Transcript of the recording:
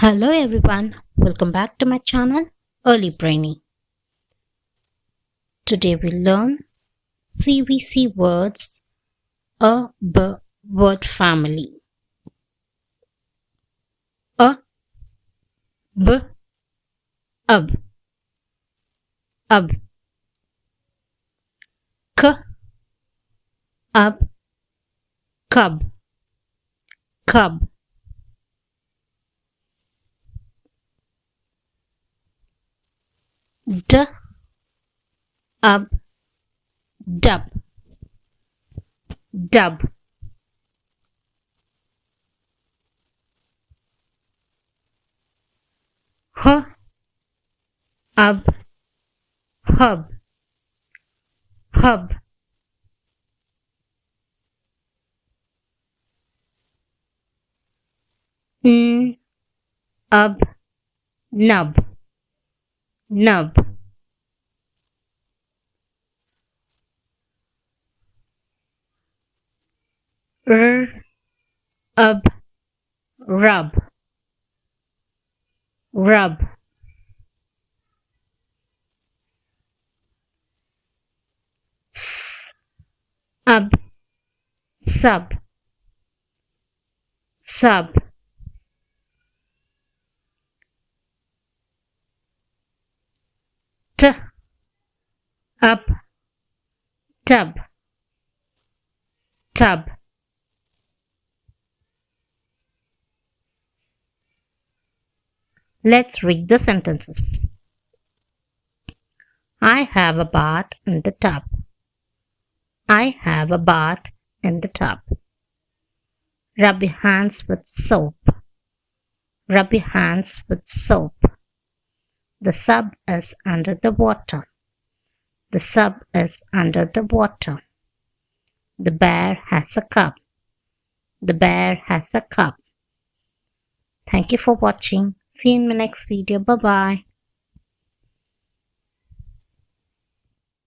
Hello everyone, welcome back to my channel Early Brainy. Today we learn CVC words, a b word family. A b ab ab k ab cub cub d ab dub dub h ab hub hub n ab nub nub r ab rub rub s ab sub sub t up tub tub Let's read the sentences. I have a bath in the tub. I have a bath in the tub. Rub your hands with soap. Rub your hands with soap. The sub is under the water. The sub is under the water. The bear has a cub. The bear has a cub. Thank you for watching. See you in my next video. Bye-bye.